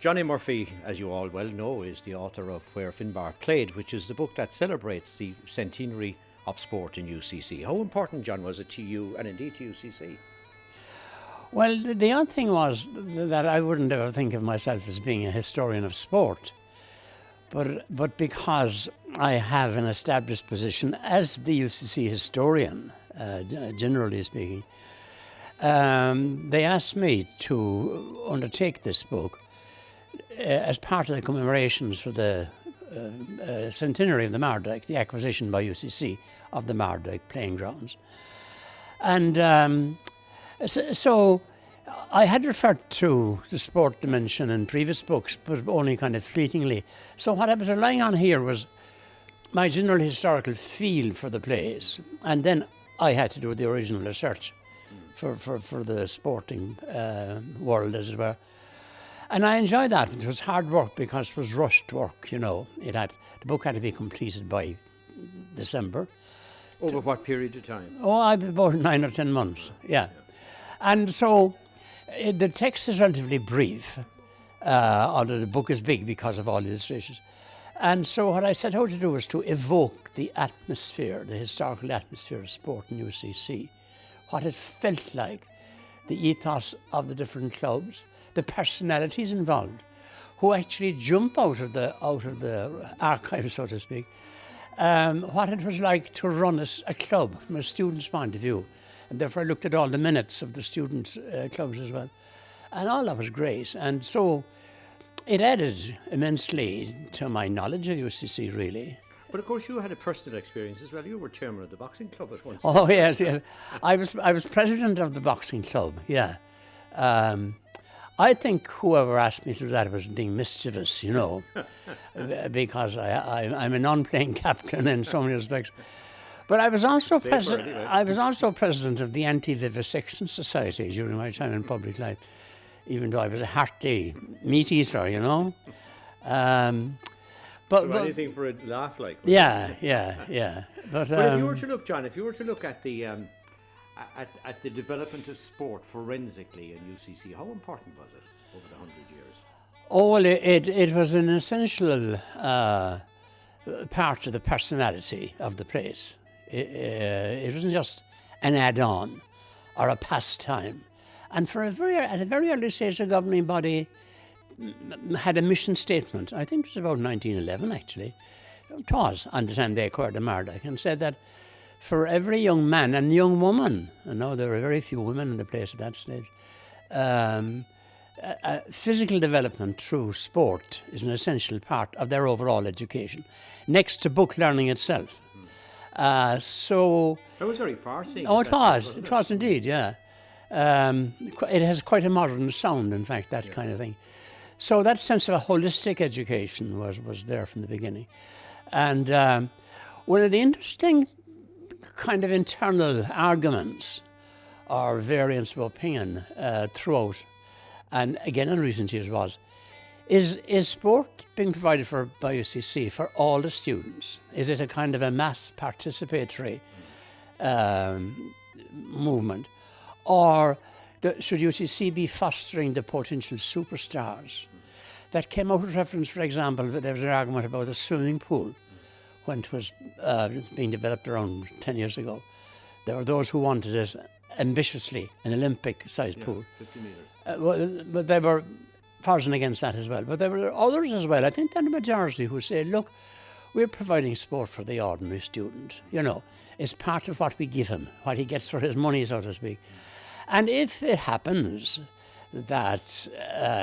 John A. Murphy, as you all well know, is the author of Where Finbarr Played, which is the book that celebrates the centenary of sport in UCC. How important, John, was it to you and indeed to UCC? Well, the odd thing was that I wouldn't ever think of myself as being a historian of sport, but because I have an established position as the UCC historian, generally speaking, they asked me to undertake this book as part of the commemorations for the centenary of the Mardyke, the acquisition by UCC of the Mardyke playing grounds. And so I had referred to the sport dimension in previous books, but only kind of fleetingly. So what I was relying on here was my general historical feel for the place, and then I had to do the original research for the sporting world, as it were. And I enjoyed that. It was hard work because it was rushed work, you know. The book had to be completed by December. Over what period of time? Oh, about 9 or 10 months, yeah. And so the text is relatively brief, although the book is big because of all the illustrations. And so what I set out to do was to evoke the atmosphere, the historical atmosphere of sport in UCC, what it felt like, the ethos of the different clubs, the personalities involved, who actually jump out of the archive, so to speak, what it was like to run a club from a student's point of view. And therefore I looked at all the minutes of the students' clubs as well. And all that was great. And so it added immensely to my knowledge of UCC, really. But of course you had a personal experience as well. You were chairman of the boxing club at once. Oh, yes. I was president of the boxing club, yeah. I think whoever asked me to do that was being mischievous, you know, because I'm a non-playing captain in so many respects. But I was also president of the Anti-Vivisection Society during my time in public life, even though I was a hearty meat eater, you know. But anything for a laugh, like. Yeah. But if you were to look, John, at the at the development of sport forensically in UCC, how important was it over the 100 years? Oh, well, it was an essential part of the personality of the place. It wasn't just an add-on or a pastime. And at a very early stage, the governing body had a mission statement. I think it was about 1911, actually. It was on the time they acquired the Mardyke, and said that for every young man and young woman, I know there were very few women in the place at that stage, physical development through sport is an essential part of their overall education, next to book learning itself. So that was very far-seeing. Oh, it was indeed, yeah. It has quite a modern sound, in fact, that kind of thing. So that sense of a holistic education was there from the beginning. And one of the interesting kind of internal arguments or variance of opinion throughout, and again in recent years, is sport being provided for by UCC for all the students? Is it a kind of a mass participatory movement? Or should UCC be fostering the potential superstars? That came out of reference, for example, there was an argument about the swimming pool when it was being developed around 10 years ago. There were those who wanted it ambitiously, an Olympic-sized pool. 50 metres. But they were for and against that as well. But there were others as well, I think the majority, who say, look, we're providing sport for the ordinary student. You know, it's part of what we give him, what he gets for his money, so to speak. And if it happens that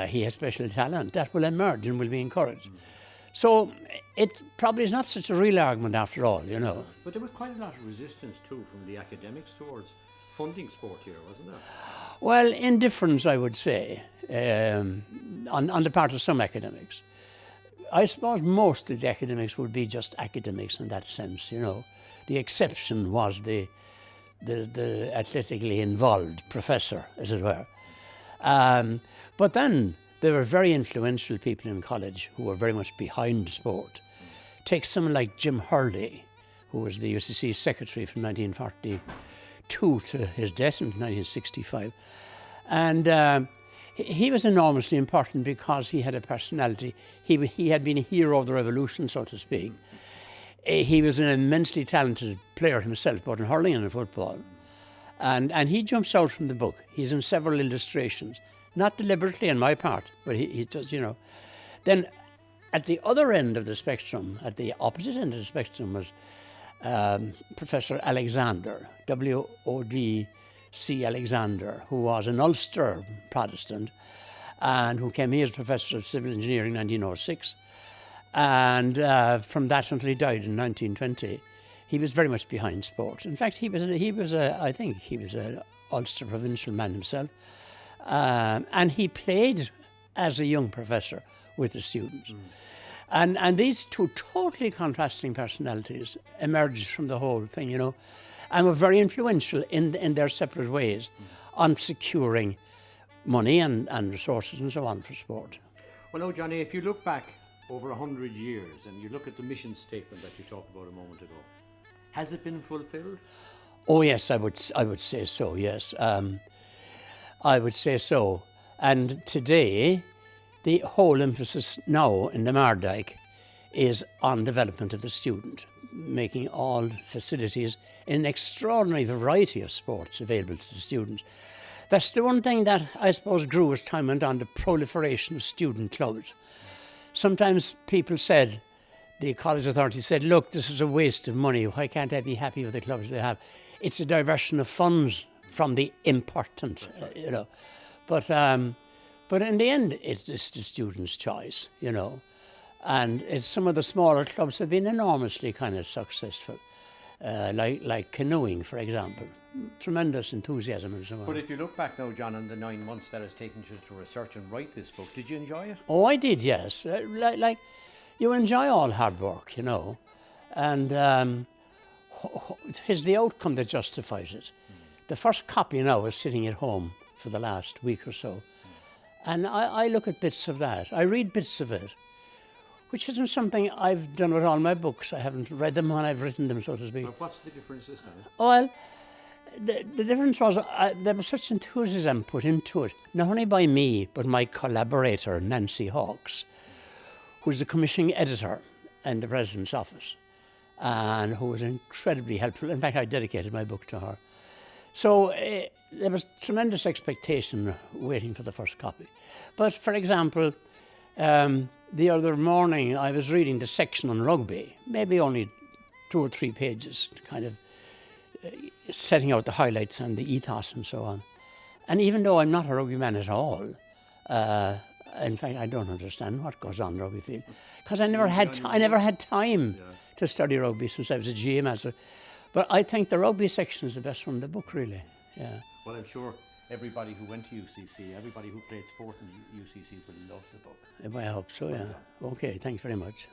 he has special talent, that will emerge and will be encouraged. So it probably is not such a real argument after all, you know. But there was quite a lot of resistance too from the academics towards funding sport here, wasn't there? Well, indifference, I would say, on the part of some academics. I suppose most of the academics would be just academics in that sense, you know. The exception was the athletically involved professor, as it were. But then there were very influential people in college who were very much behind sport. Take someone like Jim Hurley, who was the UCC secretary from 1942 to his death in 1965. And He was enormously important because he had a personality. He had been a hero of the revolution, so to speak. He was an immensely talented player himself, both in hurling and in football. And he jumps out from the book. He's in several illustrations, not deliberately on my part, but he's just, you know. Then at the other end of the spectrum, at the opposite end of the spectrum, was Professor Alexander, W-O-D-C Alexander, who was an Ulster Protestant and who came here as Professor of Civil Engineering in 1906. And from that until he died in 1920, he was very much behind sport. In fact, I think he was an Ulster provincial man himself. And he played as a young professor with the students. And these two totally contrasting personalities emerged from the whole thing, you know, and were very influential in their separate ways on securing money and resources and so on for sport. Well, no, Johnny, if you look back over 100 years and you look at the mission statement that you talked about a moment ago, has it been fulfilled? Oh yes, I would say so. Yes, I would say so. And today, the whole emphasis now in the Mardyke is on development of the student, making all facilities in an extraordinary variety of sports available to the students. That's the one thing that I suppose grew as time went on, the proliferation of student clubs. Sometimes people said, the college authorities said, look, this is a waste of money. Why can't I be happy with the clubs they have? It's a diversion of funds from the important, you know. But in the end, it's the student's choice, you know. And some of the smaller clubs have been enormously kind of successful, like canoeing, for example. Tremendous enthusiasm and so on. But if you look back now, John, on the 9 months that has taken you to research and write this book, did you enjoy it? Oh, I did, yes. Like you enjoy all hard work, you know. And it's the outcome that justifies it. The first copy now is sitting at home for the last week or so. And I look at bits of that. I read bits of it, which isn't something I've done with all my books. I haven't read them when I've written them, so to speak. But what's the difference this time? Well, the difference was there was such enthusiasm put into it, not only by me, but my collaborator, Nancy Hawkes, who's the commissioning editor in the President's office, and who was incredibly helpful. In fact, I dedicated my book to her. So there was tremendous expectation waiting for the first copy. But for example, the other morning I was reading the section on rugby, maybe only 2 or 3 pages, kind of setting out the highlights and the ethos and so on. And even though I'm not a rugby man at all, in fact I don't understand what goes on in the rugby field, because I never had time to study rugby since I was a GA master. But I think the rugby section is the best one in the book, really. Yeah. Well, I'm sure everybody who went to UCC, everybody who played sport in UCC will love the book. I hope so, yeah. Okay, thanks very much.